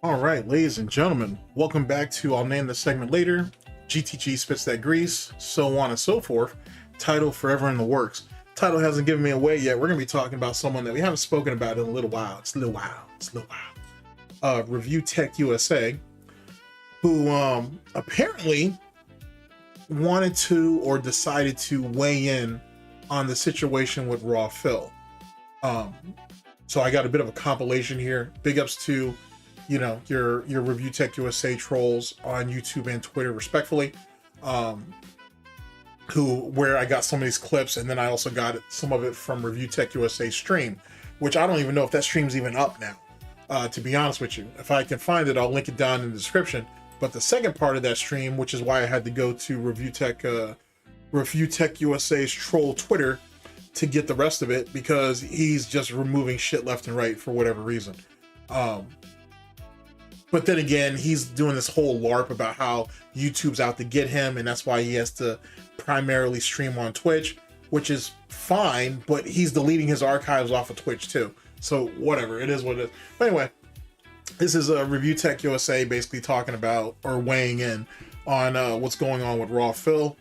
All right, ladies and gentlemen, welcome back to I'll name the segment later. GTG spits that grease, so on and so forth. Title forever in the works. Title hasn't given me away yet. We're going to be talking about someone that we haven't spoken about in a little while. It's a little while. ReviewTechUSA, who apparently wanted to or decided to weigh in on the situation with Raw Phil. So I got a bit of a compilation here. Big ups to your ReviewTechUSA trolls on YouTube and Twitter, respectfully. Where I got some of these clips, and then I also got some of it from ReviewTechUSA stream, which I don't even know if that stream's even up now. To be honest with you, if I can find it, I'll link it down in the description. But the second part of that stream, which is why I had to go to ReviewTechUSA's troll Twitter to get the rest of it, because he's just removing shit left and right for whatever reason. But then again, he's doing this whole LARP about how YouTube's out to get him, and that's why he has to primarily stream on Twitch, which is fine, but he's deleting his archives off of Twitch too. So whatever, it is what it is. But anyway, this is a ReviewTechUSA basically talking about or weighing in on what's going on with Raw Phil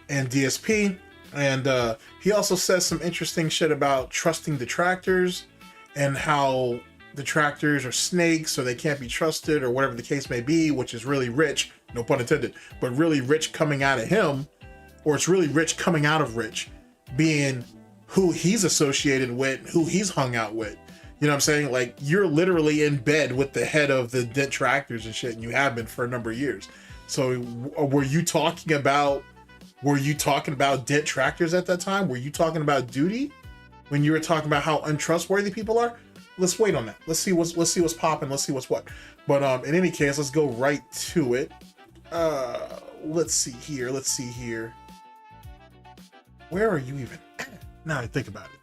and DSP. And he also says some interesting shit about trusting detractors and how detractors are snakes, so they can't be trusted, or whatever the case may be, which is really rich, no pun intended, but really rich coming out of him, or it's really rich coming out of Rich, being who he's associated with, who he's hung out with. You know what I'm saying? Like, you're literally in bed with the head of the detractors and shit, and you have been for a number of years. So were you talking about detractors at that time? Were you talking about duty when you were talking about how untrustworthy people are? Let's wait on that. Let's see what's popping. Let's see what's what. But in any case, let's go right to it. Let's see here. Where are you even at? Now I think about it.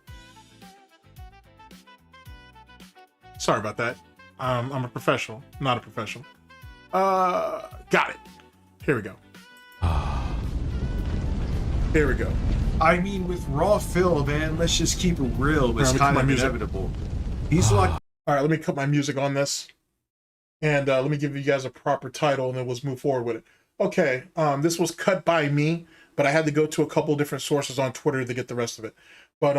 Sorry about that. I'm a professional, not a professional. Got it. Here we go. Here we go. I mean, with Raw Phil, man, let's just keep it real. It's kind of inevitable. He's like... All right, let me cut my music on this. And let me give you guys a proper title, and then let's move forward with it. Okay, this was cut by me, but I had to go to a couple different sources on Twitter to get the rest of it. But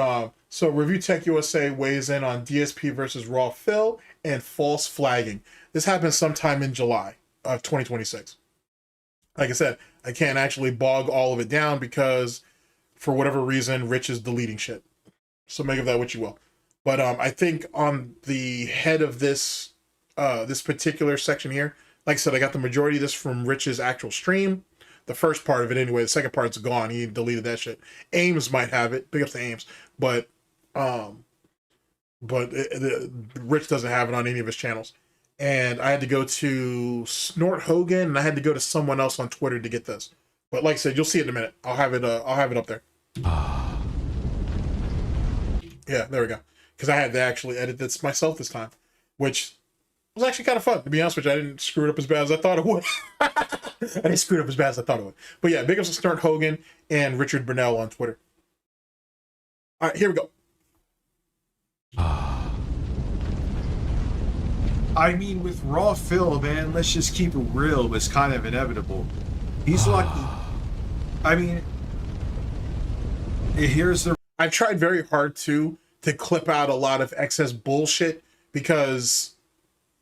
so ReviewTechUSA weighs in on DSP versus Raw Phil and false flagging. This happened sometime in July of 2026. Like I said, I can't actually bog all of it down because for whatever reason, Rich is deleting shit. So make of that what you will. But I think on the head of this this particular section here, like I said, I got the majority of this from Rich's actual stream. The first part of it anyway. The second part's gone. He deleted that shit. Ames might have it. Big up to Ames. But Rich doesn't have it on any of his channels. And I had to go to Snort Hogan, and I had to go to someone else on Twitter to get this. But like I said, you'll see it in a minute. I'll have it up there. Yeah, there we go. Because I had to actually edit this myself this time, which was actually kind of fun, to be honest with you. I didn't screw it up as bad as I thought it would. I didn't screw it up as bad as I thought it would. But yeah, big ups to Snort Hogan and Richard Burnell on Twitter. All right, here we go. I mean, with Raw Phil, man, let's just keep it real. It's kind of inevitable. He's lucky. I mean, here's the... I tried very hard to clip out a lot of excess bullshit because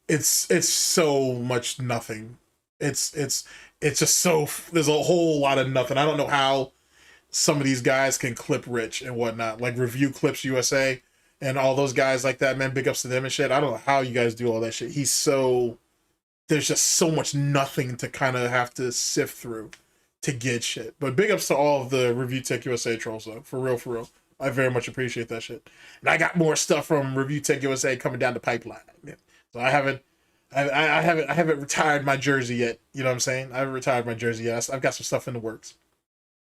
it's so much nothing. It's just so, there's a whole lot of nothing. I don't know how some of these guys can clip Rich and whatnot, like Review Clips USA and all those guys like that, man. Big ups to them and shit. I don't know how you guys do all that shit. There's just so much nothing to kind of have to sift through to get shit. But big ups to all of the ReviewTechUSA trolls though, for real. I very much appreciate that shit. And I got more stuff from ReviewTechUSA coming down the pipeline. So I haven't retired my jersey yet. You know what I'm saying? I haven't retired my jersey yet. I've got some stuff in the works.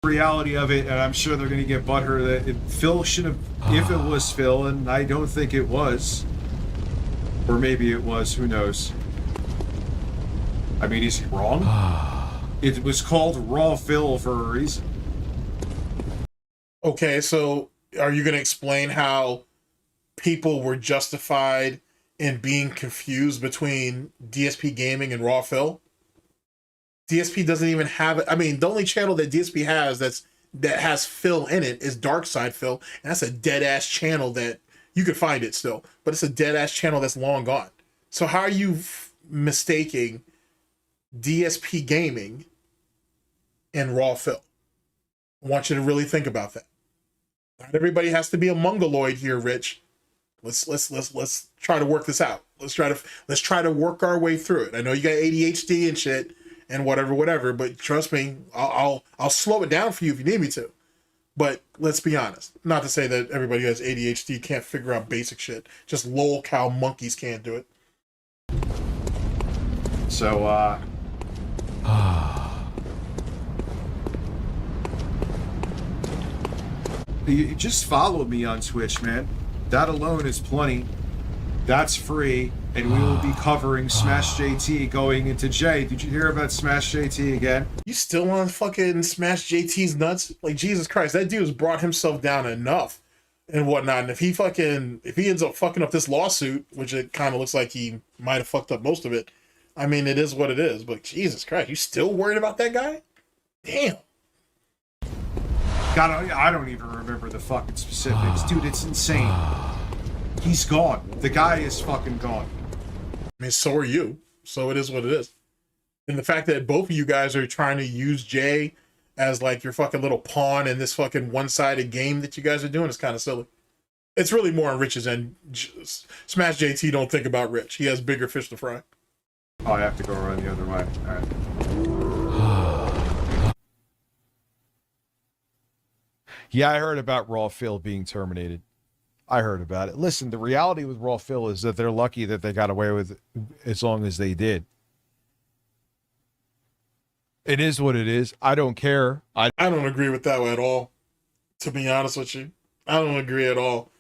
Reality of it, and I'm sure they're going to get butthurt that Phil should have, if it was Phil, and I don't think it was, or maybe it was, who knows. I mean, is he wrong? It was called Raw Phil for a reason. Okay, so are you going to explain how people were justified and being confused between DSP Gaming and Raw Phil. DSP doesn't even have it. I mean, the only channel that DSP has that has Phil in it is Dark Side Phil, and that's a dead ass channel that you could find it still, but it's a dead ass channel that's long gone. So how are you mistaking DSP Gaming and Raw Phil? I want you to really think about that. Not everybody has to be a mongoloid here, Rich. Let's try to work this out. Let's try to work our way through it. I know you got ADHD and shit and whatever, but trust me, I'll slow it down for you if you need me to. But let's be honest. Not to say that everybody who has ADHD can't figure out basic shit. Just lol cow monkeys can't do it. So you just follow me on Twitch, man. That alone is plenty. That's free, and we will be covering Smash JT going into J. Did you hear about Smash JT again? You still on fucking Smash JT's nuts? Like, Jesus Christ, that dude's brought himself down enough and whatnot. And if he ends up fucking up this lawsuit, which it kind of looks like he might have fucked up most of it, I mean, it is what it is. But Jesus Christ, you still worried about that guy? Damn. God, I don't even remember the fucking specifics. Dude, it's insane. He's gone. The guy is fucking gone. I mean, so are you. So it is what it is. And the fact that both of you guys are trying to use Jay as like your fucking little pawn in this fucking one-sided game that you guys are doing is kind of silly. It's really more on Rich's end. Smash JT don't think about Rich. He has bigger fish to fry. Oh, I have to go around the other way. All right. Yeah, I heard about Raw Phil being terminated. I heard about it. Listen, the reality with Raw Phil is that they're lucky that they got away with it as long as they did. It is what it is. I don't care. I don't agree with that at all, to be honest with you. I don't agree at all.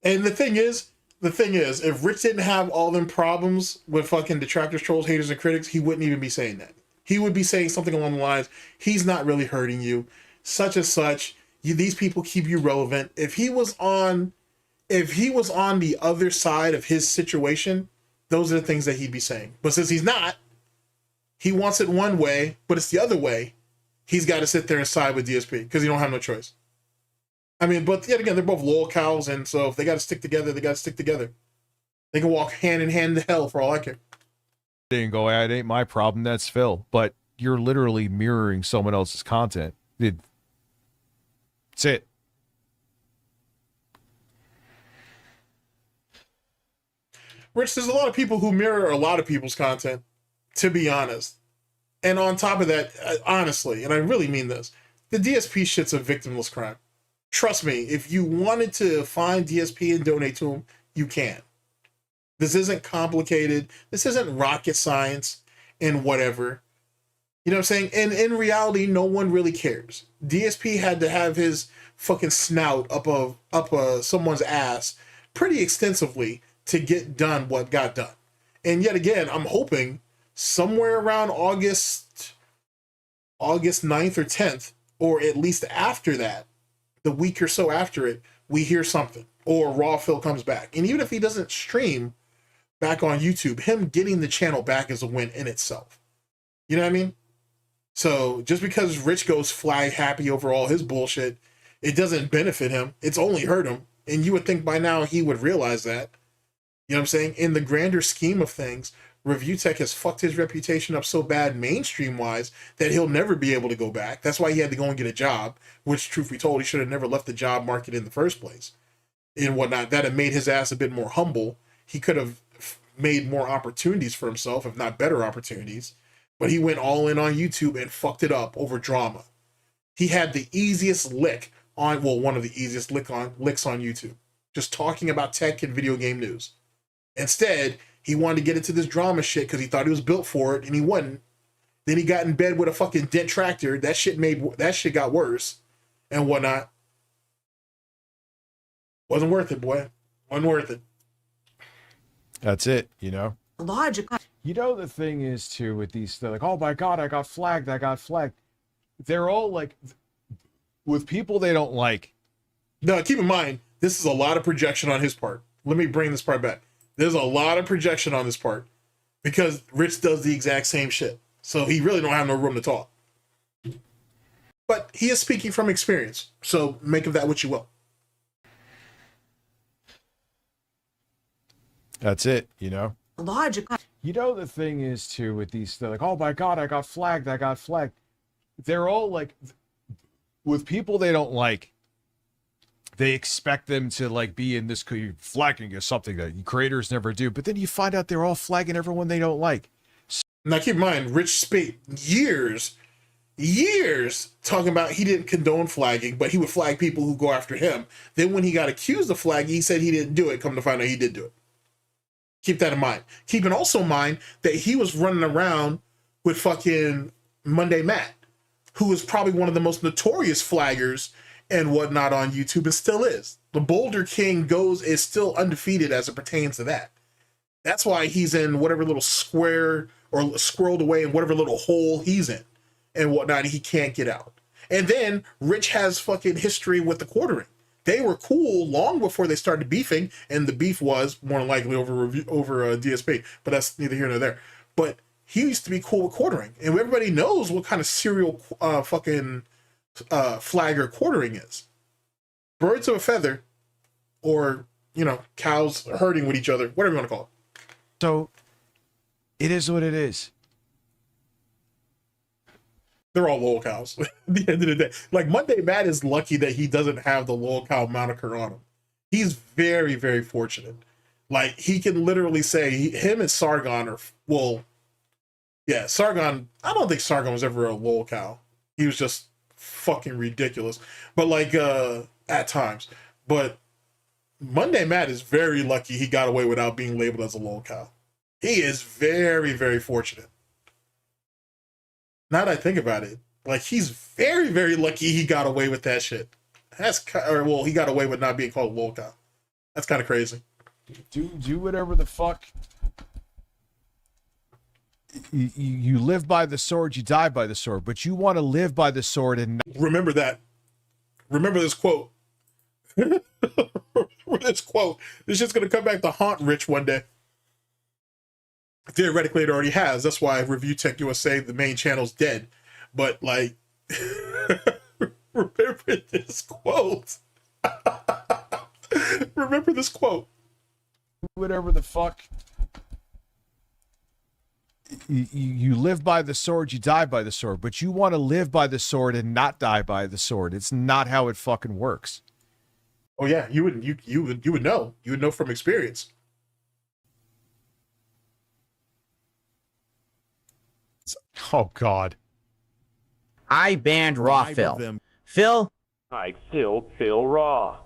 And the thing is, if Rich didn't have all them problems with fucking detractors, trolls, haters, and critics, he wouldn't even be saying that. He would be saying something along the lines, he's not really hurting you, such and such. These people keep you relevant. If he was on the other side of his situation, those are the things that he'd be saying. But since he's not, he wants it one way, but it's the other way. He's got to sit there and side with DSP because he don't have no choice. I mean, but yet again, they're both loyal cows, and so if they got to stick together, they got to stick together. They can walk hand in hand to hell for all I care. They can go, it ain't my problem, that's Phil. But you're literally mirroring someone else's content. That's it. Rich, there's a lot of people who mirror a lot of people's content, to be honest. And on top of that, honestly, and I really mean this, the DSP shit's a victimless crime. Trust me, if you wanted to find DSP and donate to him, you can. This isn't complicated. This isn't rocket science and whatever. You know what I'm saying? And in reality, no one really cares. DSP had to have his fucking snout up someone's ass pretty extensively to get done what got done. And yet again, I'm hoping somewhere around August 9th or 10th, or at least after that, the week or so after it, we hear something. Or Raw Phil comes back. And even if he doesn't stream back on YouTube, him getting the channel back is a win in itself. You know what I mean? So just because Rich goes flag happy over all his bullshit, it doesn't benefit him. It's only hurt him. And you would think by now he would realize that. You know what I'm saying? In the grander scheme of things, ReviewTech has fucked his reputation up so bad mainstream-wise that he'll never be able to go back. That's why he had to go and get a job, which, truth be told, he should have never left the job market in the first place and whatnot. That had made his ass a bit more humble. He could have made more opportunities for himself, if not better opportunities. But he went all in on YouTube and fucked it up over drama. He had the easiest lick on, well, one of the easiest licks on YouTube, just talking about tech and video game news. Instead, he wanted to get into this drama shit because he thought he was built for it, and he wasn't. Then he got in bed with a fucking Detractor. That shit got worse and whatnot. Wasn't worth it, boy. Wasn't worth it. That's it, you know? Logical. You know, the thing is, too, with these, they're like, oh my God, I got flagged. They're all like, with people they don't like. No, keep in mind, this is a lot of projection on his part. Let me bring this part back. There's a lot of projection on this part because Rich does the exact same shit. So he really don't have no room to talk. But he is speaking from experience. So make of that what you will. That's it, you know? Logical. You know, the thing is, too, with these, they're like, oh my God, I got flagged. They're all like, with people they don't like, they expect them to like be in this, flagging is something that creators never do. But then you find out they're all flagging everyone they don't like. Now keep in mind, Rich spent years talking about he didn't condone flagging, but he would flag people who go after him. Then when he got accused of flagging, he said he didn't do it. Come to find out he did do it. Keep that in mind. Keep in also mind that he was running around with fucking Monday Matt, who is probably one of the most notorious flaggers and whatnot on YouTube, and still is. The Boulder King is still undefeated as it pertains to that. That's why he's in whatever little square or squirreled away in whatever little hole he's in and whatnot. He can't get out. And then Rich has fucking history with the quartering. They were cool long before they started beefing, and the beef was more than likely over DSP. But that's neither here nor there. But he used to be cool with quartering, and everybody knows what kind of serial fucking flagger quartering is. Birds of a feather, or you know, cows herding with each other, whatever you want to call it. So it is what it is. They're all lol cows at the end of the day. Like, Monday Matt is lucky that he doesn't have the lol cow moniker on him. He's very, very fortunate. Like, he can literally say him and Sargon are, well, yeah, Sargon, I don't think Sargon was ever a lol cow. He was just fucking ridiculous. But like, at times. But Monday Matt is very lucky he got away without being labeled as a lol cow. He is very, very fortunate. Now that I think about it, like, he's very, very lucky he got away with that shit. He got away with not being called lol cow. That's kind of crazy. Do whatever the fuck. You live by the sword, you die by the sword, but you want to live by the sword and remember that. Remember this quote. This quote. This shit's gonna come back to haunt Rich one day. Theoretically, it already has. That's why ReviewTechUSA, the main channel's dead. But like, remember this quote. Remember this quote. Whatever the fuck. You live by the sword, you die by the sword, but you want to live by the sword and not die by the sword. It's not how it fucking works. Oh yeah, you would know. You would know from experience. Oh God. I banned Raw Phil. Phil? I still feel raw.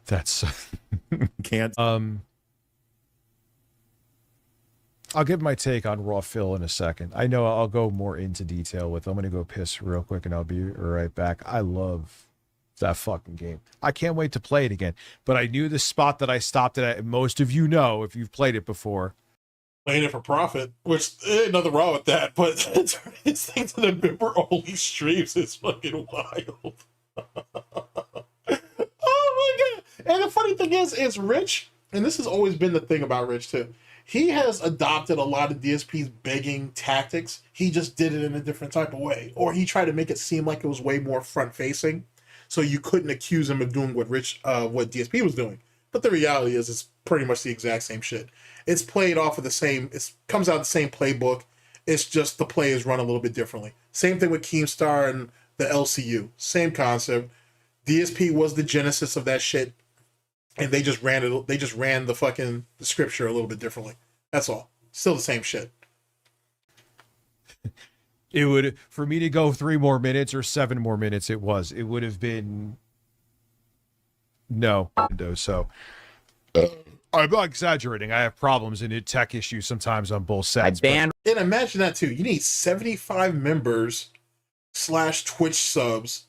That's can't. I'll give my take on Raw Phil in a second. I know I'll go more into detail with. I'm gonna go piss real quick and I'll be right back. I love that fucking game. I can't wait to play it again. But I knew the spot that I stopped it at. Most of you know if you've played it before. Playing it for profit, which ain't nothing wrong with that, but this thing to the member-only streams is fucking wild. Oh my God. And the funny thing is Rich, and this has always been the thing about Rich too, he has adopted a lot of DSP's begging tactics. He just did it in a different type of way. Or he tried to make it seem like it was way more front-facing, so you couldn't accuse him of doing what DSP was doing. But the reality is it's pretty much the exact same shit. It's played off of the same, it comes out the same playbook. It's just the play is run a little bit differently. Same thing with Keemstar and the LCU. Same concept. DSP was the genesis of that shit. And they just ran it, they just ran the fucking scripture a little bit differently. That's all. Still the same shit. It would, for me to go 3 more minutes or 7 more minutes, it would have been no. So I'm not exaggerating. I have problems and tech issues sometimes on both sides. And imagine that too. You need 75 members / Twitch subs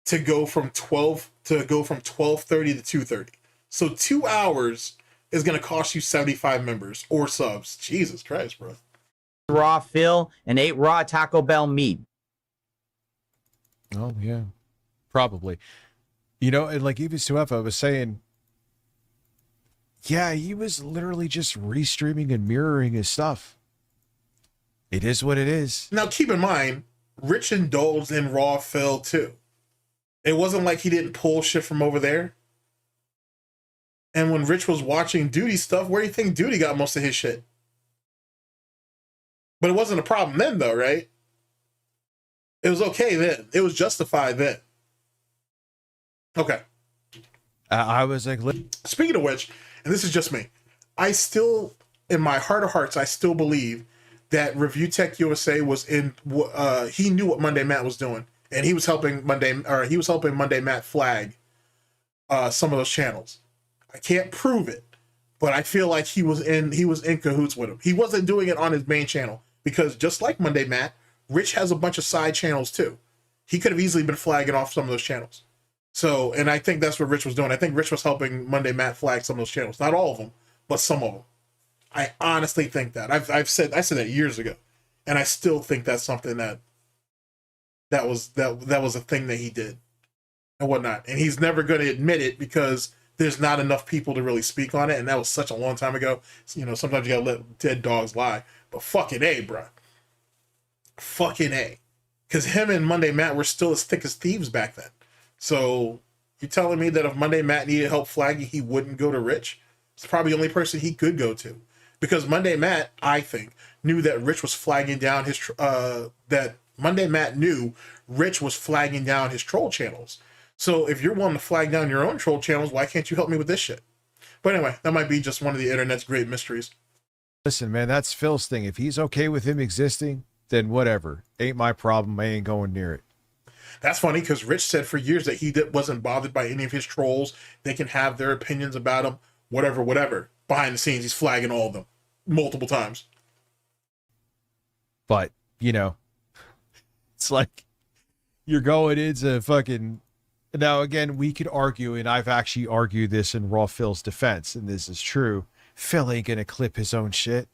to go from 12:30 to 2:30. So 2 hours is going to cost you 75 members or subs. Jesus Christ, bro. Raw Phil and ate raw Taco Bell meat. Oh yeah, probably. You know, and like even Suefa was saying, Yeah, he was literally just restreaming and mirroring his stuff. It is what it is. Now, keep in mind, Rich indulged in Raw Phil too. It wasn't like he didn't pull shit from over there. And when Rich was watching Duty stuff, where do you think Duty got most of his shit? But it wasn't a problem then, though, right? It was okay then. It was justified then. Okay. I was like, Speaking of which, and this is just me, I still, in my heart of hearts, I still believe that ReviewTechUSA was in. He knew what Monday Matt was doing, and he was helping Monday Matt flag some of those channels. I can't prove it, but I feel like he was in cahoots with him. He wasn't doing it on his main channel because just like Monday Matt, Rich has a bunch of side channels too. He could have easily been flagging off some of those channels. So, and I think that's what Rich was doing. I think Rich was helping Monday Matt flag some of those channels. Not all of them, but some of them. I honestly think that. I said that years ago, and I still think that's something that was a thing that he did and whatnot. And he's never going to admit it because there's not enough people to really speak on it, and that was such a long time ago. You know, sometimes you gotta let dead dogs lie. But fucking A, bruh. Fucking A. Because him and Monday Matt were still as thick as thieves back then. So you're telling me that if Monday Matt needed help flagging, he wouldn't go to Rich? It's probably the only person he could go to. Because Monday Matt, I think, knew that Rich was flagging down his... that Monday Matt knew Rich was flagging down his troll channels. So if you're willing to flag down your own troll channels, why can't you help me with this shit? But anyway, that might be just one of the internet's great mysteries. listen, man, that's Phil's thing. If he's okay with him existing, then whatever. Ain't my problem. I ain't going near it. That's funny because Rich said for years that he wasn't bothered by any of his trolls. They can have their opinions about him, whatever. Behind the scenes, he's flagging all of them multiple times. But, you know, it's like you're going into fucking... Now, again, we could argue, and I've actually argued this in Raw Phil's defense, and this is true. Phil ain't going to clip his own shit.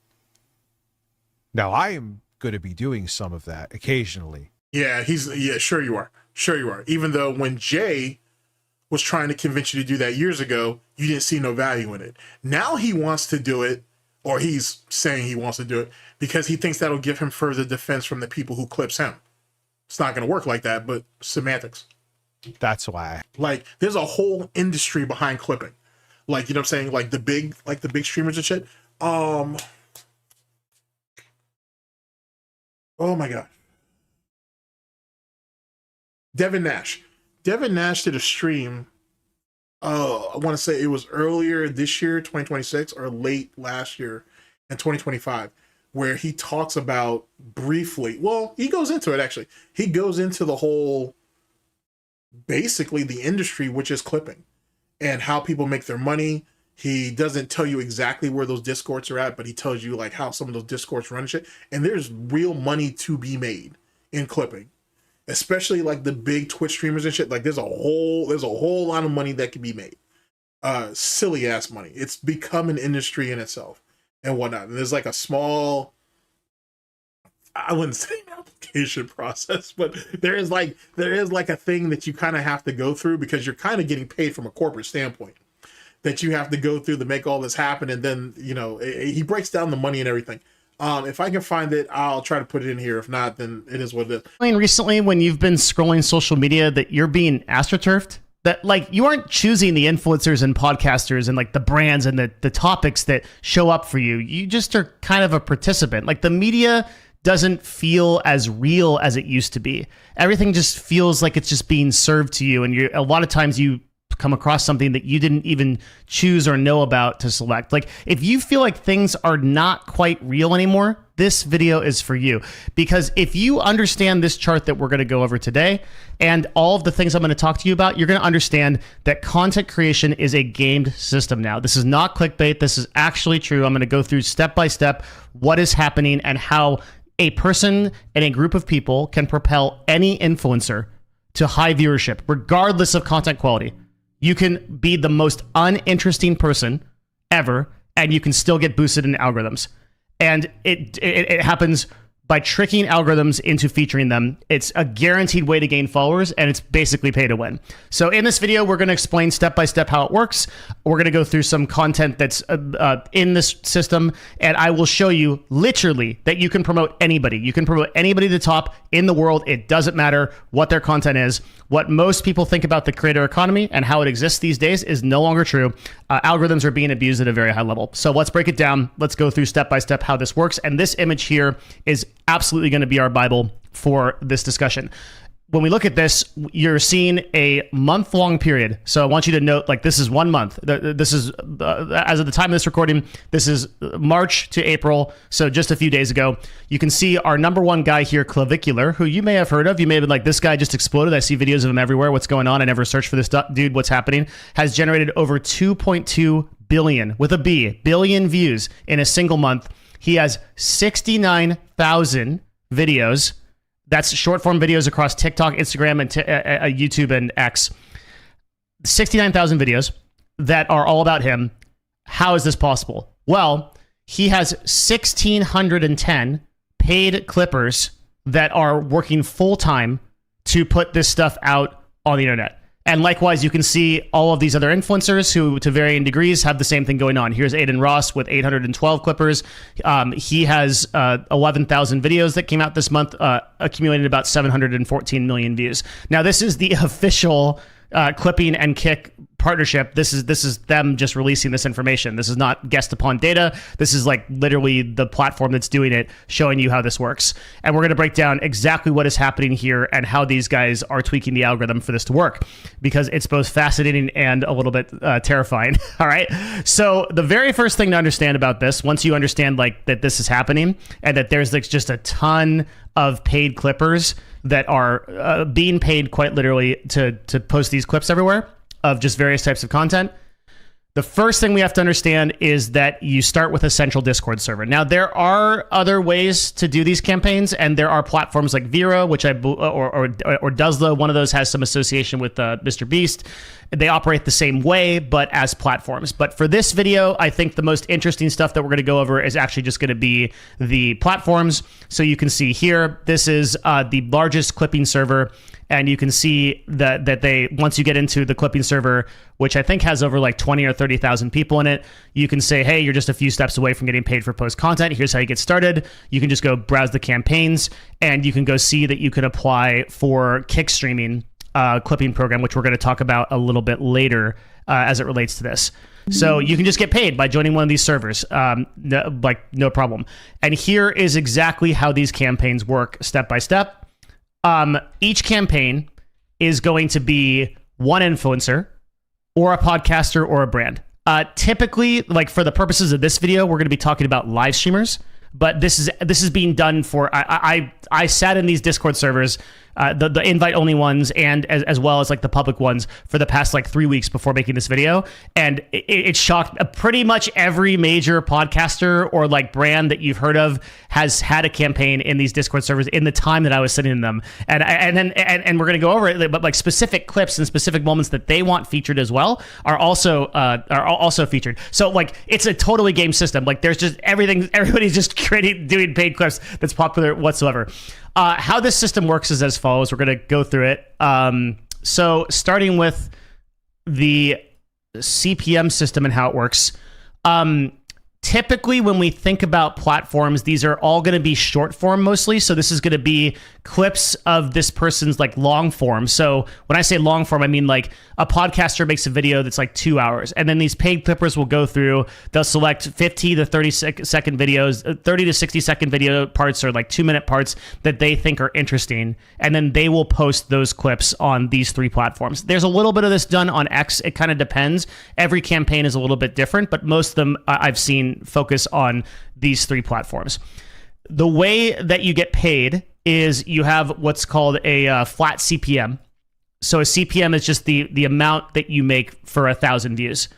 Now, I am going to be doing some of that occasionally. Yeah, sure you are. Sure you are. Even though when Jay was trying to convince you to do that years ago, you didn't see no value in it. Now he wants to do it, or he's saying he wants to do it, because he thinks that'll give him further defense from the people who clips him. It's not going to work like that, but semantics. That's why. Like, there's a whole industry behind clipping. Like, you know what I'm saying? Like the big streamers and shit. Oh my God. Devin Nash did a stream. I want to say it was earlier this year, 2026, or late last year in 2025, where he talks about briefly, well, he goes into it actually. He goes into the whole, basically the industry, which is clipping and how people make their money. He doesn't tell you exactly where those discords are at, but he tells you like how some of those discords run and shit. And there's real money to be made in clipping, especially like the big Twitch streamers and shit. Like there's a whole lot of money that can be made. Silly ass money. It's become an industry in itself and whatnot. And there's like a small, I wouldn't say an application process, but there is like a thing that you kind of have to go through because you're kind of getting paid from a corporate standpoint that you have to go through to make all this happen. And then, you know, he breaks down the money and everything. If I can find it, I'll try to put it in here. If not, then it is what it is. Recently, when you've been scrolling social media, that you're being astroturfed, that like you aren't choosing the influencers and podcasters and like the brands and the topics that show up for you. You just are kind of a participant. Like the media doesn't feel as real as it used to be. Everything just feels like it's just being served to you. And a lot of times you come across something that you didn't even choose or know about to select. Like if you feel like things are not quite real anymore, this video is for you. Because if you understand this chart that we're going to go over today and all of the things I'm going to talk to you about, you're going to understand that content creation is a gamed system now. This is not clickbait. This is actually true. I'm going to go through step by step what is happening and how a person and a group of people can propel any influencer to high viewership, regardless of content quality. You can be the most uninteresting person ever, and you can still get boosted in algorithms. And it happens by tricking algorithms into featuring them. It's a guaranteed way to gain followers, and it's basically pay to win. So in this video, we're going to explain step by step how it works. We're going to go through some content that's in this system, and I will show you literally that you can promote anybody. You can promote anybody to the top in the world. It doesn't matter what their content is. What most people think about the creator economy and how it exists these days is no longer true. Algorithms are being abused at a very high level. So let's break it down. Let's go through step by step how this works. And this image here is absolutely going to be our Bible for this discussion. When we look at this, you're seeing a month-long period. So I want you to note, like, this is 1 month. This is, as of the time of this recording, this is March to April, so just a few days ago. You can see our number one guy here, Clavicular, who you may have heard of. You may have been like, this guy just exploded. I see videos of him everywhere. What's going on? I never searched for this dude. What's happening? Has generated over 2.2 billion, with a B, billion views in a single month. He has 69,000 videos. That's short form videos across TikTok, Instagram, and YouTube and X. 69,000 videos that are all about him. How is this possible? Well, he has 1,610 paid clippers that are working full time to put this stuff out on the internet. And likewise, you can see all of these other influencers who, to varying degrees, have the same thing going on. Here's Aiden Ross with 812 clippers. He has 11,000 videos that came out this month, accumulated about 714 million views. Now, this is the official clipping and kick partnership. This is them just releasing this information. This is not guessed upon data. This is like literally the platform that's doing it, showing you how this works. And we're going to break down exactly what is happening here and how these guys are tweaking the algorithm for this to work, because it's both fascinating and a little bit terrifying. All right. So the very first thing to understand about this, once you understand like that this is happening and that there's like just a ton of paid clippers that are being paid quite literally to post these clips everywhere of just various types of content. The first thing we have to understand is that you start with a central Discord server. Now, there are other ways to do these campaigns, and there are platforms like Vera, which or Duzlo. One of those has some association with Mr. Beast. They operate the same way, but as platforms. But for this video, I think the most interesting stuff that we're going to go over is actually just going to be the platforms. So you can see here, this is the largest clipping server. And you can see that they, once you get into the clipping server, which I think has over like 20 or 30,000 people in it, you can say, hey, you're just a few steps away from getting paid for post content. Here's how you get started. You can just go browse the campaigns, and you can go see that you can apply for kick streaming clipping program, which we're going to talk about a little bit later as it relates to this. So you can just get paid by joining one of these servers, no problem. And here is exactly how these campaigns work step by step. Each campaign is going to be one influencer or a podcaster or a brand. Typically, like for the purposes of this video, we're going to be talking about live streamers, but this is being done for, I sat in these Discord servers, the invite only ones, and as well as like the public ones for the past like 3 weeks before making this video. And it shocked pretty much every major podcaster or like brand that you've heard of has had a campaign in these Discord servers in the time that I was sitting in them. And we're going to go over it, but like specific clips and specific moments that they want featured as well are also featured. So like it's a totally game system. Like there's just everybody's just doing paid clips that's popular whatsoever. How this system works is as follows. We're going to go through it. So starting with the CPM system and how it works. Typically, when we think about platforms, these are all going to be short form mostly. So this is going to be clips of this person's like long form. So when I say long form, I mean like a podcaster makes a video that's like 2 hours, and then these paid clippers will go through, they'll select 50 to 30 second videos, 30 to 60 second video parts or like 2-minute parts that they think are interesting. And then they will post those clips on these 3 platforms. There's a little bit of this done on X. It kind of depends. Every campaign is a little bit different, but most of them I've seen focus on these 3 platforms. The way that you get paid is you have what's called a flat CPM. So a CPM is just the amount that you make for 1,000 views.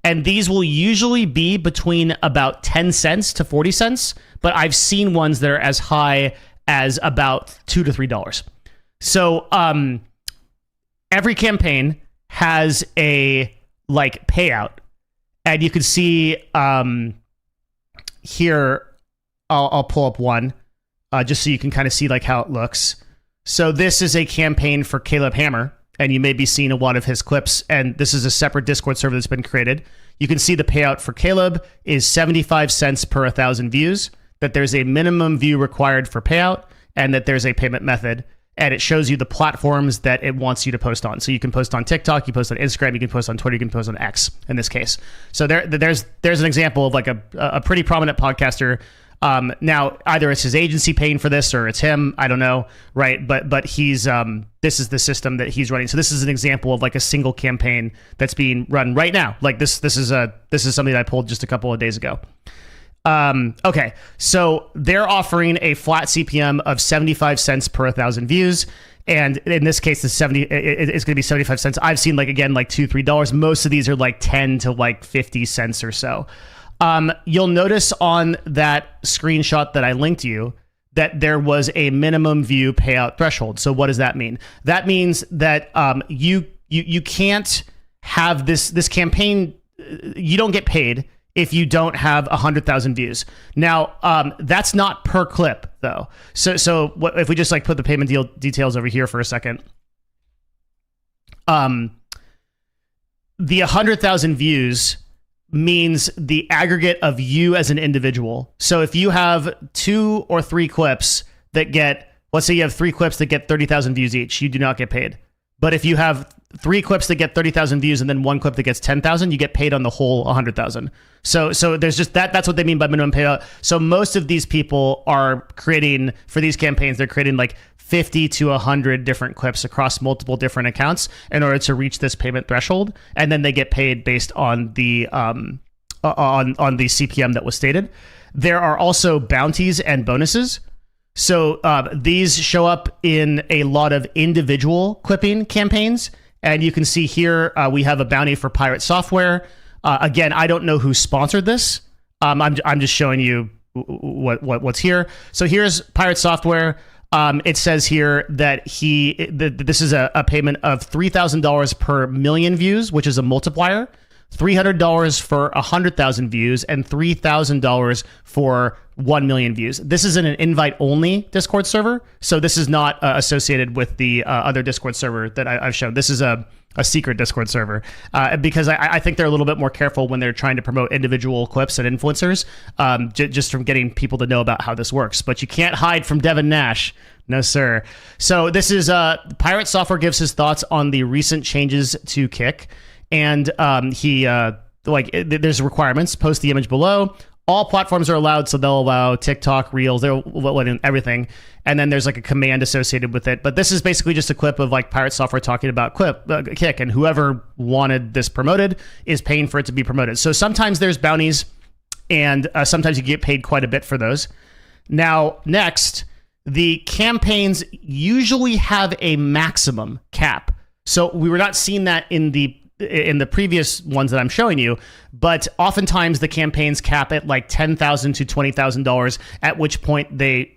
And these will usually be between about 10 cents to 40 cents, but I've seen ones that are as high as about $2 to $3. So every campaign has a like payout. And you can see here, I'll pull up one. just so you can kind of see like how it looks. So this is a campaign for Caleb Hammer, and you may be seeing a lot of his clips, and this is a separate Discord server that's been created. You can see the payout for Caleb is 75 cents per 1,000 views, that there's a minimum view required for payout, and that there's a payment method. And it shows you the platforms that it wants you to post on. So you can post on TikTok, you post on Instagram, you can post on Twitter, you can post on X in this case. So there's an example of like a pretty prominent podcaster. Now either it's his agency paying for this or it's him, I don't know, right? But he's this is the system that he's running. So this is an example of like a single campaign that's being run right now. Like this is something that I pulled just a couple of days ago. Okay, so they're offering a flat CPM of 75 cents per 1,000 views. And in this case, it's going to be 75 cents. I've seen like, again, like $2, $3. Most of these are like 10 to like 50 cents or so. You'll notice on that screenshot that I linked you that there was a minimum view payout threshold. So what does that mean? That means that you can't have this campaign. You don't get paid if you don't have 100,000 views. Now, that's not per clip though. So what if we just like put the payment details over here for a second? The 100,000 views means the aggregate of you as an individual. So if you have 2 or 3 clips that get, let's say you have 3 clips that get 30,000 views each, you do not get paid. But if you have 3 clips that get 30,000 views and then 1 clip that gets 10,000, you get paid on the whole 100,000. So there's just that's what they mean by minimum payout. So most of these people are creating, for these campaigns, they're creating like 50 to 100 different clips across multiple different accounts in order to reach this payment threshold, and then they get paid based on the on the CPM that was stated. There are also bounties and bonuses. So these show up in a lot of individual clipping campaigns. And you can see here, we have a bounty for Pirate Software. Again, I don't know who sponsored this. I'm just showing you what's here. So here's Pirate Software. It says here that this is a payment of $3,000 per million views, which is a multiplier. $300 for 100,000 views, and $3,000 for 1 million views. This is an invite-only Discord server, so this is not associated with the other Discord server that I've shown. This is a secret Discord server because I think they're a little bit more careful when they're trying to promote individual clips and influencers, just from getting people to know about how this works. But you can't hide from Devin Nash. No, sir. So this is Pirate Software gives his thoughts on the recent changes to Kick. And there's requirements. Post the image below. All platforms are allowed, so they'll allow TikTok, Reels, they'll let in everything. And then there's like a command associated with it. But this is basically just a clip of like Pirate Software talking about Kick, and whoever wanted this promoted is paying for it to be promoted. So sometimes there's bounties, and sometimes you get paid quite a bit for those. Now, next, the campaigns usually have a maximum cap. So we were not seeing that in the previous ones that I'm showing you, but oftentimes the campaigns cap at like $10,000 to $20,000, at which point they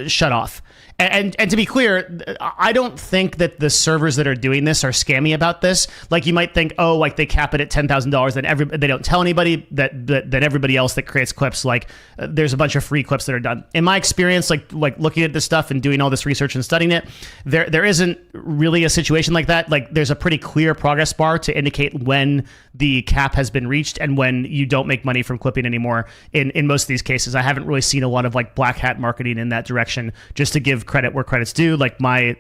shut off. And to be clear, I don't think that the servers that are doing this are scammy about this. Like you might think, oh, like they cap it at $10,000, then they don't tell anybody that everybody else that creates clips, like there's a bunch of free clips that are done. In my experience, like looking at this stuff and doing all this research and studying it, there isn't really a situation like that. Like there's a pretty clear progress bar to indicate when the cap has been reached and when you don't make money from clipping anymore. In most of these cases, I haven't really seen a lot of like black hat marketing in that direction. Just to give credit where credit's due, like my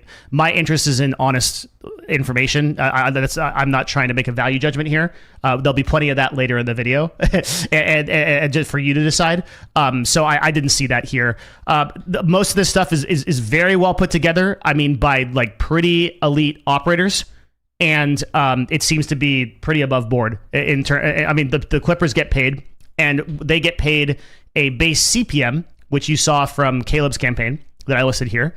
interest is in honest information. I'm not trying to make a value judgment here. There'll be plenty of that later in the video, and just for you to decide. So I didn't see that here. Most of this stuff is very well put together. I mean, by like pretty elite operators. And it seems to be pretty above board. I mean, the clippers get paid, and they get paid a base CPM, which you saw from Caleb's campaign that I listed here.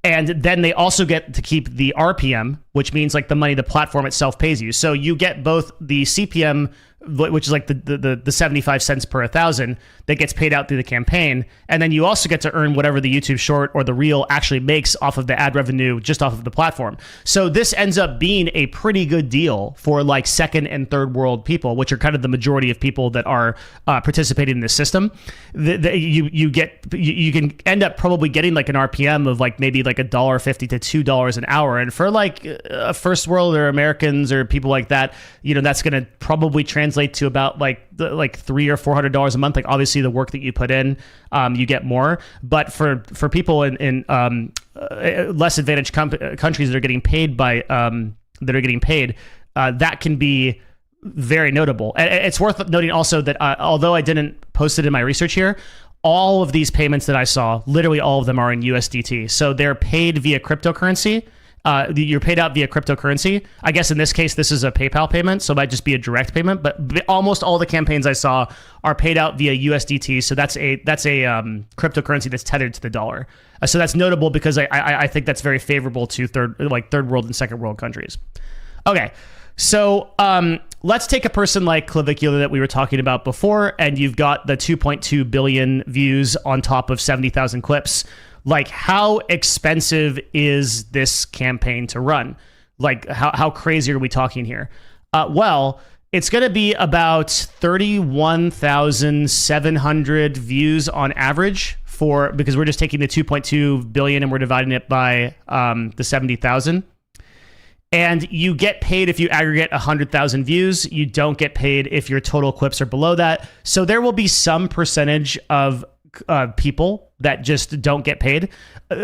And then they also get to keep the RPM, which means like the money the platform itself pays you. So you get both the CPM, which is like the 75 cents per 1,000 that gets paid out through the campaign. And then you also get to earn whatever the YouTube short or the reel actually makes off of the ad revenue just off of the platform. So this ends up being a pretty good deal for like second and third world people, which are kind of the majority of people that are participating in this system. You can end up probably getting like an RPM of like maybe like $1.50 to $2 an hour. And for like first world or Americans or people like that, you know, that's going to probably translate to about like $300 or $400 a month. Like obviously the work that you put in, you get more. But for people in less advantaged countries that are getting paid that can be very notable. And it's worth noting also that although I didn't post it in my research here, all of these payments that I saw, literally all of them are in USDT. So they're paid via cryptocurrency. You're paid out via cryptocurrency. I guess in this case, this is a PayPal payment, so it might just be a direct payment. But almost all the campaigns I saw are paid out via USDT. So that's a cryptocurrency that's tethered to the dollar. So that's notable because I think that's very favorable to third world and second world countries. Okay, so let's take a person like Clavicular that we were talking about before, and you've got the 2.2 billion views on top of 70,000 clips. Like, how expensive is this campaign to run? Like, how crazy are we talking here? Well, it's going to be about 31,700 views on average because we're just taking the 2.2 billion and we're dividing it by the 70,000. And you get paid if you aggregate 100,000 views. You don't get paid if your total clips are below that. So there will be some percentage of people that just don't get paid,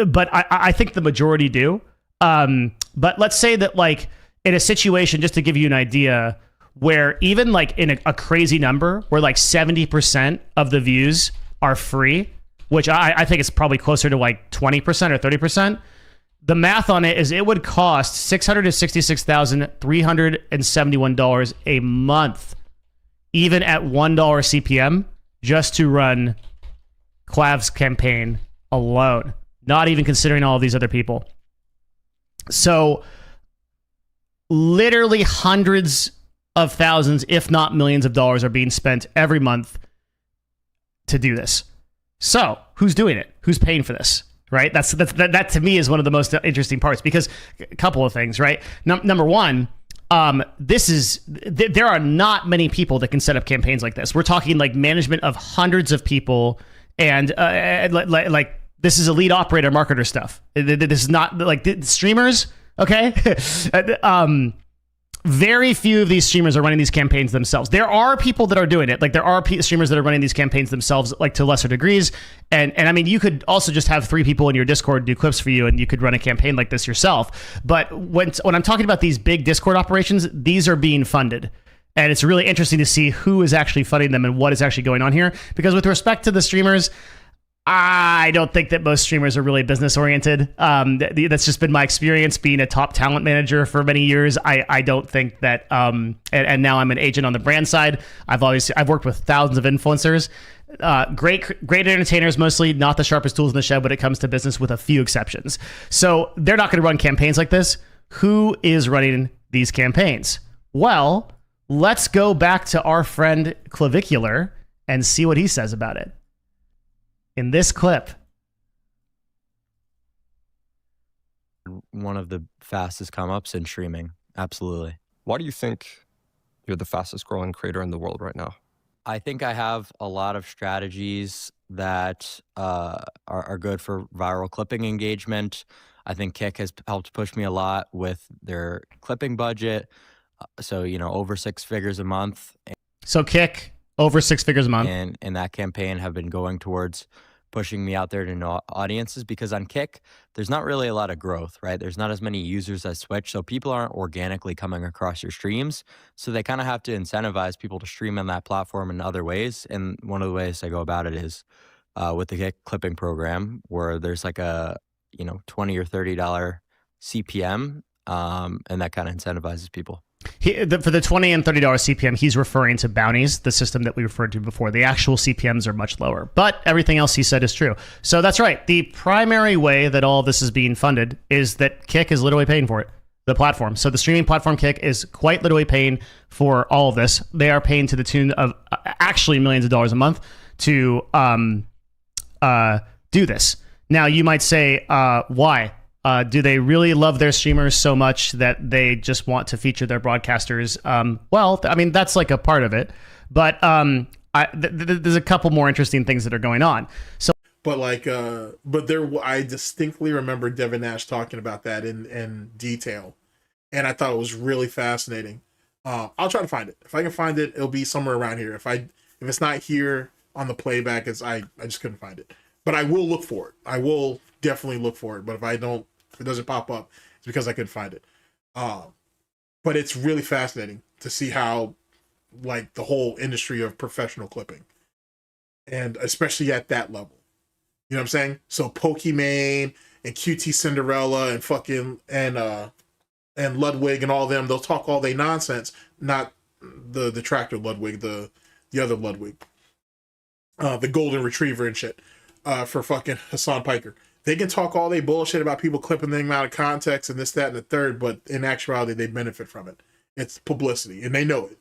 but I think the majority do. But let's say that like in a situation, just to give you an idea, where even like in a crazy number where like 70% of the views are free, which I think it's probably closer to like 20% or 30%. The math on it is it would cost $666,371 a month, even at $1 CPM, just to run Clav's campaign alone, not even considering all of these other people. So literally hundreds of thousands, if not millions of dollars are being spent every month to do this. So who's doing it? Who's paying for this? Right? That to me is one of the most interesting parts, because a couple of things, right? Number one, there are not many people that can set up campaigns like this. We're talking like management of hundreds of people. And like this is a lead operator marketer stuff. This is not like streamers. Okay. Very few of these streamers are running these campaigns themselves. There are people that are doing it. Like there are streamers that are running these campaigns themselves, like to lesser degrees. And I mean, you could also just have 3 people in your Discord do clips for you, and you could run a campaign like this yourself. But when I'm talking about these big Discord operations, these are being funded. And it's really interesting to see who is actually funding them and what is actually going on here. Because with respect to the streamers, I don't think that most streamers are really business oriented. That's just been my experience being a top talent manager for many years. I don't think that, and now I'm an agent on the brand side. I've worked with thousands of influencers. Great entertainers, mostly not the sharpest tools in the shed when it comes to business, with a few exceptions. So they're not going to run campaigns like this. Who is running these campaigns? Well, let's go back to our friend Clavicular and see what he says about it in this clip. One of the fastest come-ups in streaming. Absolutely. Why do you think you're the fastest growing creator in the world right now? I think I have a lot of strategies that are good for viral clipping engagement. I think Kick has helped push me a lot with their clipping budget. So, over 6 figures a month. So Kick, over 6 figures a month. And in that campaign have been going towards pushing me out there to new audiences, because on Kick, there's not really a lot of growth, right? There's not as many users as Twitch, so people aren't organically coming across your streams. So they kind of have to incentivize people to stream on that platform in other ways. And one of the ways I go about it is with the Kick clipping program, where there's like a $20 or $30 CPM, and that kind of incentivizes people. For the $20 and $30 CPM, he's referring to bounties, the system that we referred to before. The actual CPMs are much lower, but everything else he said is true. So that's right. The primary way that all of this is being funded is that Kick is literally paying for it. the platform. So the streaming platform Kick is quite literally paying for all of this. They are paying to the tune of actually millions of dollars a month to do this. Now you might say, why? Do they really love their streamers so much that they just want to feature their broadcasters? Well, I mean, that's like a part of it, but there's a couple more interesting things that are going on. So, I distinctly remember Devin Nash talking about that in detail, and I thought it was really fascinating. I'll try to find it. If I can find it, it'll be somewhere around here. If it's not here on the playback, I just couldn't find it. But I will look for it. I will definitely look for it. But if it doesn't pop up, it's because I couldn't find it. But it's really fascinating to see how, like, the whole industry of professional clipping, and especially at that level, you know what I'm saying? So Pokimane and QT Cinderella and fucking and Ludwig and all them, they'll talk all they nonsense. Not the Detractor Ludwig, the other Ludwig, the golden retriever and shit, for fucking Hassan Piker. They can talk all they bullshit about people clipping them out of context and this, that, and the third, but in actuality, they benefit from it. It's publicity, and they know it.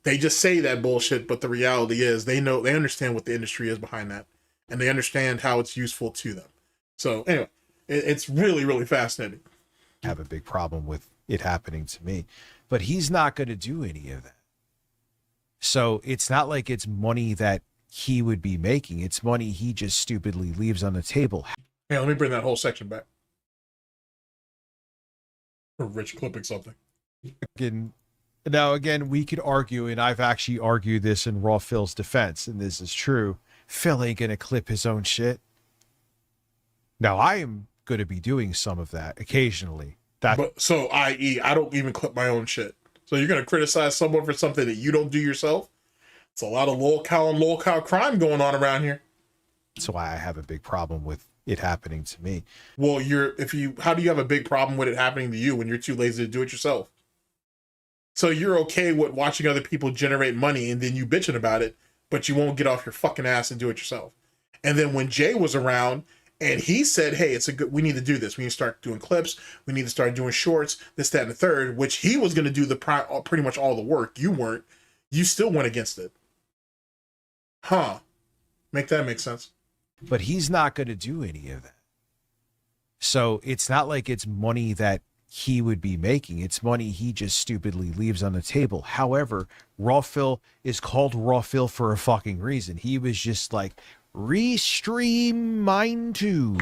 They just say that bullshit, but the reality is they understand what the industry is behind that, and they understand how it's useful to them. So anyway, it's really, really fascinating. Have a big problem with it happening to me, but he's not going to do any of that. So it's not like it's money that he would be making. It's money he just stupidly leaves on the table. Yeah, let me bring that whole section back. For Rich clipping something. Now, again, we could argue, and I've actually argued this in Raw Phil's defense, and this is true. Phil ain't going to clip his own shit. Now, I am going to be doing some of that occasionally. I.e., I don't even clip my own shit. So you're going to criticize someone for something that you don't do yourself? It's a lot of lol-cow crime going on around here. That's why I have a big problem with it happening to me. Well, how do you have a big problem with it happening to you when you're too lazy to do it yourself? So you're okay with watching other people generate money and then you bitching about it, but you won't get off your fucking ass and do it yourself. And then when Jay was around and he said, hey, we need to do this. We need to start doing clips. We need to start doing shorts, this, that, and the third, which he was going to do pretty much all the work. You weren't. You still went against it. Huh. Make that make sense. But he's not going to do any of that. So it's not like it's money that he would be making. It's money he just stupidly leaves on the table. However, Raw Phil is called Raw Phil for a fucking reason. He was just like, restream mine too.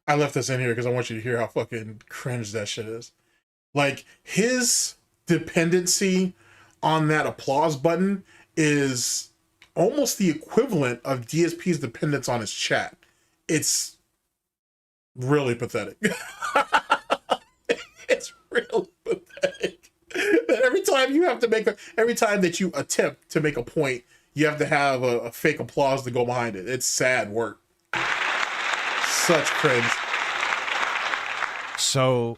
I left this in here because I want you to hear how fucking cringe that shit is. Like, his dependency on that applause button is almost the equivalent of DSP's dependence on his chat. It's really pathetic. It's really pathetic. That every time that you attempt to make a point, you have to have a fake applause to go behind it. It's sad work. Such cringe. So,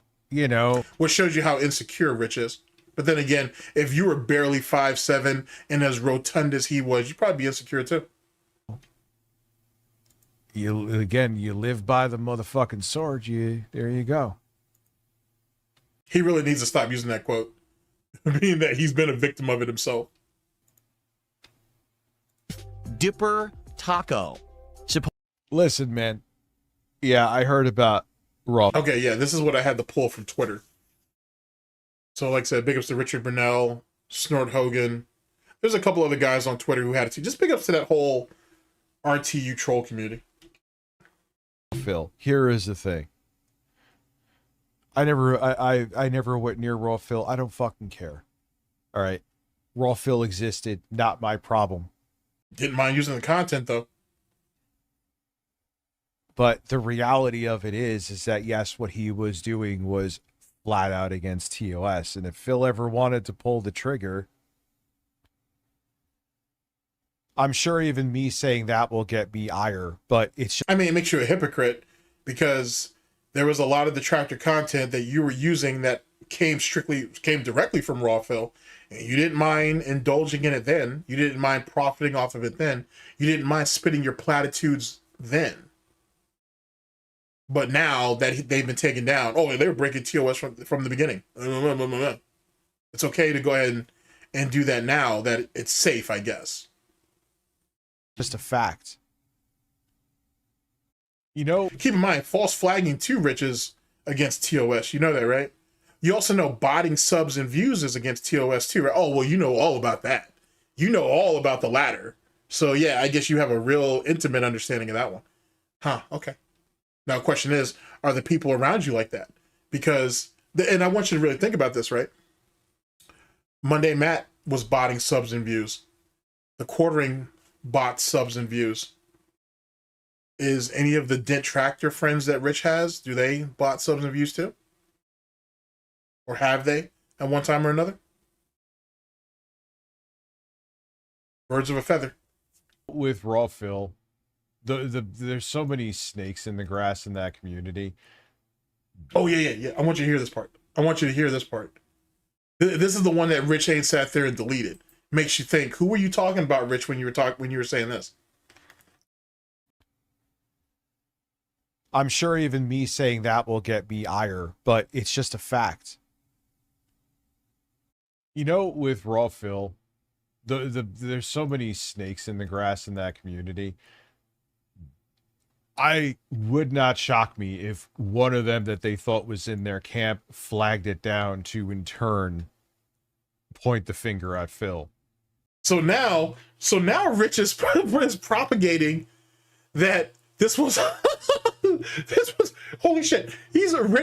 which shows you how insecure Rich is. But then again, if you were barely 5'7" and as rotund as he was, you'd probably be insecure too. You live by the motherfucking sword. There you go. He really needs to stop using that quote, being that he's been a victim of it himself. Dipper Taco. Listen, man. Yeah, I heard about Raw. Okay, yeah, this is what I had to pull from Twitter. So, like I said, big ups to Richard Burnell, Snort Hogan. There's a couple other guys on Twitter who had it too. Just big ups to that whole RTU troll community. Phil, here is the thing. I never went near Raw Phil. I don't fucking care. All right. Raw Phil existed, not my problem. Didn't mind using the content though. But the reality of it is that yes, what he was doing was flat out against TOS. And if Phil ever wanted to pull the trigger, I'm sure even me saying that will get me ire, but it's just, I mean, it makes you a hypocrite because there was a lot of Detractor content that you were using that came directly from Raw Phil, and you didn't mind indulging in it then. You didn't mind profiting off of it then. You didn't mind spitting your platitudes then. But now that they've been taken down, oh, they were breaking TOS from the beginning. It's okay to go ahead and do that now that it's safe, I guess. Just a fact. You know, keep in mind, false flagging too, Rich, is against TOS. You know that, right? You also know botting subs and views is against TOS too, right? Oh, well, you know all about that. You know all about the latter. So yeah, I guess you have a real intimate understanding of that one. Huh, okay. Now the question is, are the people around you like that? Because, and I want you to really think about this, right? Monday Matt was botting subs and views. The quartering bot subs and views. Is any of the Detractor friends that Rich has, do they bot subs and views too? Or have they at one time or another? Birds of a feather. With Raw Phil, there's so many snakes in the grass in that community. Oh, yeah. I want you to hear this part. This is the one that Rich ain't sat there and deleted. Makes you think, who were you talking about, Rich, when you were saying this? I'm sure even me saying that will get me ire, but it's just a fact. You know, with Raw Phil, there's so many snakes in the grass in that community. I would not shock me if one of them that they thought was in their camp flagged it down to in turn point the finger at Phil. So now Rich is propagating that this was holy shit.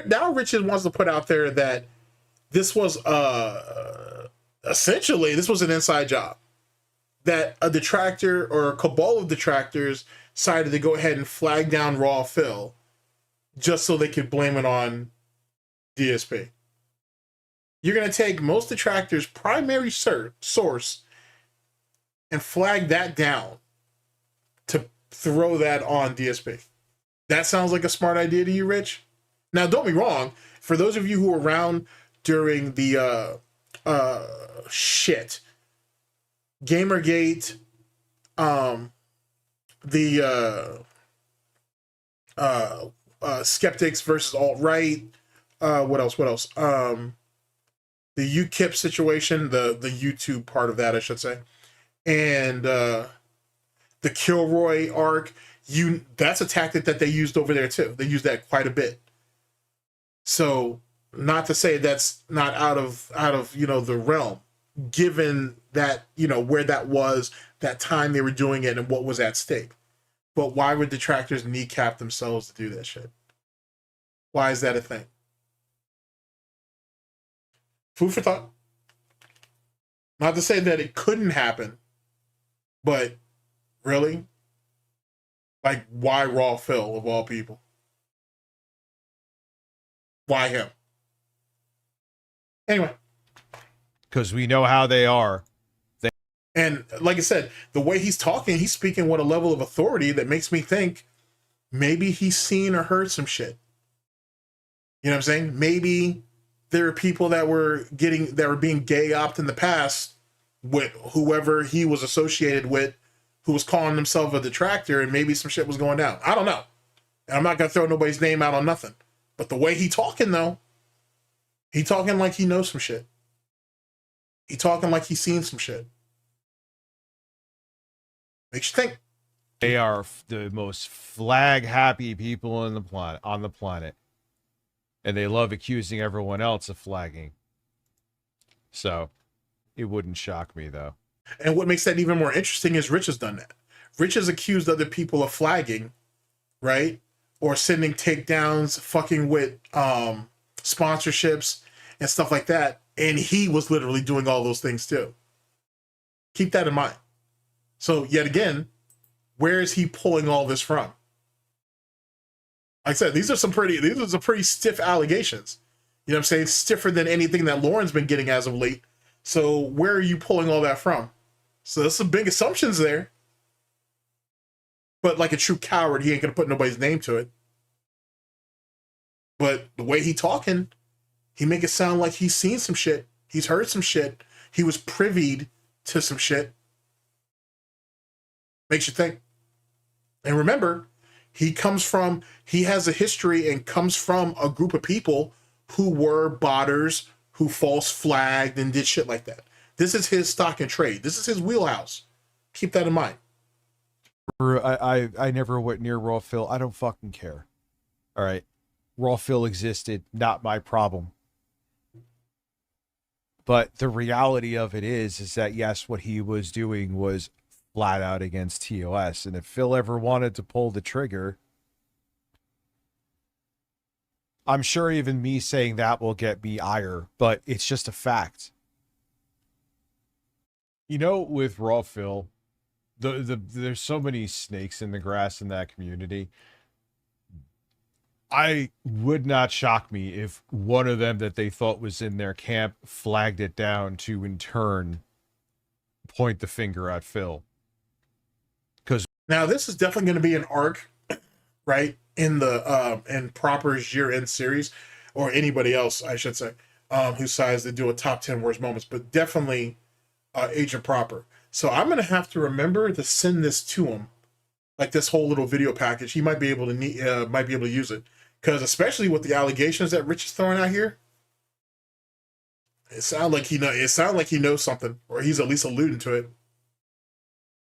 Now Rich wants to put out there that this was essentially this was an inside job. That a detractor or a cabal of detractors decided to go ahead and flag down Raw Phil just so they could blame it on DSP. You're going to take most detractors' primary source and flag that down to throw that on DSP. That sounds like a smart idea to you, Rich? Now, don't be wrong. For those of you who were around during the Gamergate, skeptics versus alt-right, what else? The UKIP situation, the YouTube part of that, I should say, and the Kilroy arc. That's a tactic that they used over there too. They used that quite a bit. So, not to say that's not out of the realm, given that where that was, that time they were doing it, and what was at stake. But why would detractors kneecap themselves to do that shit? Why is that a thing? Food for thought. Not to say that it couldn't happen, but really? Like, why Raw Phil, of all people? Why him? Anyway. Because we know how they are. And like I said, the way he's talking, he's speaking with a level of authority that makes me think maybe he's seen or heard some shit. You know what I'm saying? Maybe there are people that were being gay-opped in the past with whoever he was associated with, who was calling himself a detractor, and maybe some shit was going down. I don't know. And I'm not going to throw nobody's name out on nothing. But the way he talking, though, he talking like he knows some shit. He talking like he's seen some shit. Makes you think. They are the most flag-happy people on the planet. And they love accusing everyone else of flagging. So, it wouldn't shock me, though. And what makes that even more interesting is Rich has done that. Rich has accused other people of flagging, right? Or sending takedowns, fucking with sponsorships and stuff like that. And he was literally doing all those things too. Keep that in mind. So yet again, where is he pulling all this from? Like I said, these are some pretty stiff allegations. You know what I'm saying? Stiffer than anything that Lauren's been getting as of late. So where are you pulling all that from? So there's some big assumptions there. But like a true coward, he ain't gonna put nobody's name to it. But the way he talking, he make it sound like he's seen some shit. He's heard some shit. He was privied to some shit. Makes you think. And remember, He has a history and comes from a group of people who were botters, who false flagged and did shit like that. This is his stock and trade. This is his wheelhouse. Keep that in mind. I never went near Raw Phil. I don't fucking care. All right. Raw Phil existed, not my problem. But the reality of it is that yes, what he was doing was flat out against TOS. And if Phil ever wanted to pull the trigger, I'm sure even me saying that will get me ire, but it's just a fact. You know, with Raw Phil, there's so many snakes in the grass in that community. I would not shock me if one of them that they thought was in their camp flagged it down to in turn point the finger at Phil. Because now this is definitely going to be an arc, right, in the in Proper's year-end series, or anybody else, I should say, who decides to do a top 10 worst moments, but definitely Agent Proper. So I'm going to have to remember to send this to him, like this whole little video package. He might be able to use it, because especially with the allegations that Rich is throwing out here, it sounds like he knows something, or he's at least alluding to it.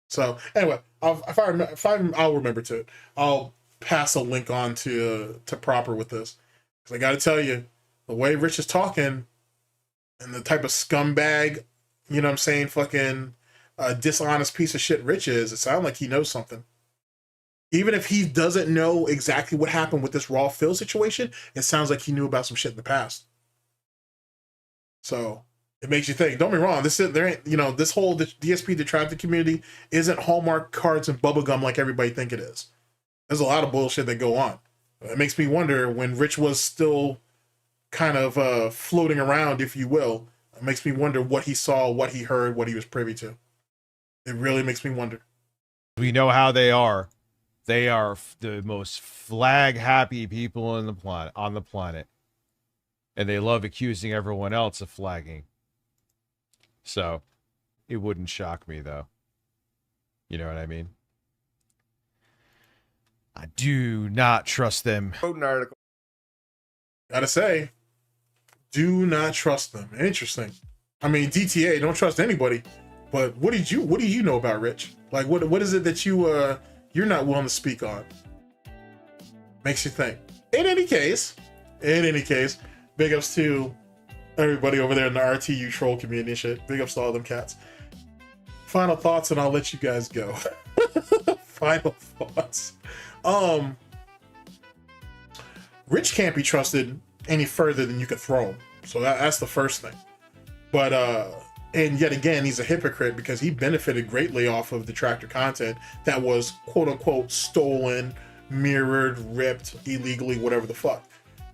So anyway, I'll remember to it. I'll pass a link on to Proper with this, because I got to tell you, the way Rich is talking and the type of scumbag, you know what I'm saying, fucking dishonest piece of shit Rich is, it sounds like he knows something. Even if he doesn't know exactly what happened with this Raw Phil situation, it sounds like he knew about some shit in the past. So it makes you think. Don't be wrong. This whole DSP Detractor community isn't Hallmark cards and bubblegum like everybody think it is. There's a lot of bullshit that go on. It makes me wonder, when Rich was still kind of floating around, if you will, it makes me wonder what he saw, what he heard, what he was privy to. It really makes me wonder. we know how they are. They are the most flag-happy people on the planet. And they love accusing everyone else of flagging. So, it wouldn't shock me, though. You know what I mean? I do not trust them. Gotta say, do not trust them. Interesting. I mean, DTA, don't trust anybody. But what do you know about Rich? Like, what is it that you're not willing to speak on? Makes you think. In any case, big ups to everybody over there in the RTU troll community and shit. Big ups to all them cats. Final thoughts, and I'll let you guys go. Final thoughts. Rich can't be trusted any further than you can throw him. So that's the first thing. But and yet again, he's a hypocrite because he benefited greatly off of Detractor content that was quote unquote stolen, mirrored, ripped illegally, whatever the fuck.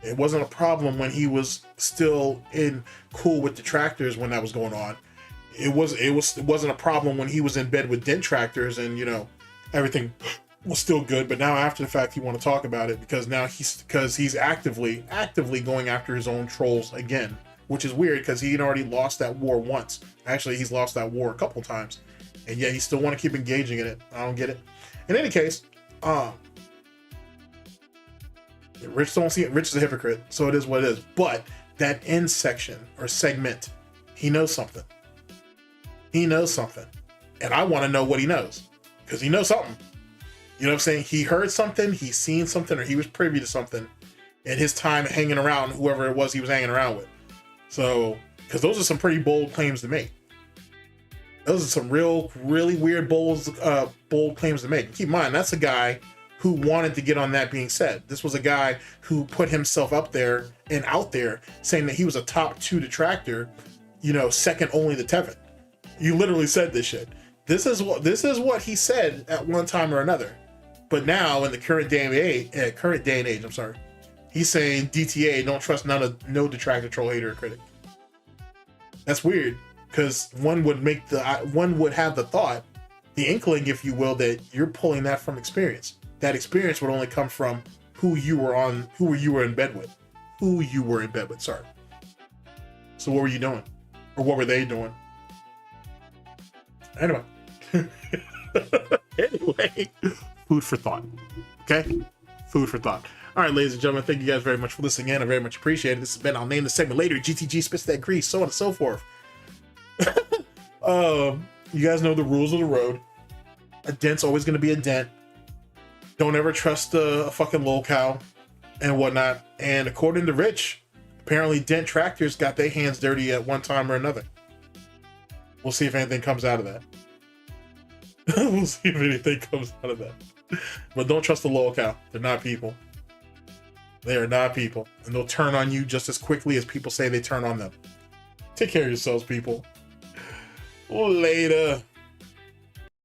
It wasn't a problem when he was still cool with Detractors when that was going on. It wasn't a problem when he was in bed with Detractors and, you know, everything was still good. But now after the fact, he want to talk about it because now he's actively going after his own trolls again, which is weird because he had already lost that war once. Actually, he's lost that war a couple times, and yet he still want to keep engaging in it. I don't get it. In any case, Rich don't see it. Rich is a hypocrite, so it is what it is. But that end section or segment, he knows something. He knows something, and I want to know what he knows because he knows something. You know what I'm saying? He heard something, he's seen something, or he was privy to something in his time hanging around whoever it was he was hanging around with. So, because those are some pretty bold claims to make. Those are some really weird, bold claims to make. Keep in mind, that's a guy who wanted to get on that being said. This was a guy who put himself up there and out there saying that he was a top 2 detractor, you know, second only to Tevin. You literally said this shit. This is what he said at one time or another. But now in the current day and age, I'm sorry, he's saying DTA, don't trust no detractor, troll, hater, or critic. That's weird because one would have the thought, the inkling, if you will, that you're pulling that from experience. That experience would only come from who you were in bed with. Sorry. So what were you doing? Or what were they doing? Anyway. Food for thought. Okay? Food for thought. All right, ladies and gentlemen, thank you guys very much for listening in. I very much appreciate it. This has been, I'll name the segment later, GTG Spits That Grease, so on and so forth. You guys know the rules of the road. A dent's always going to be a dent. Don't ever trust a fucking lolcow and whatnot. And according to Rich, apparently Detractors got their hands dirty at one time or another. We'll see if anything comes out of that. We'll see if anything comes out of that. But don't trust the lolcow. They're not people. They are not people. And they'll turn on you just as quickly as people say they turn on them. Take care of yourselves, people. Later.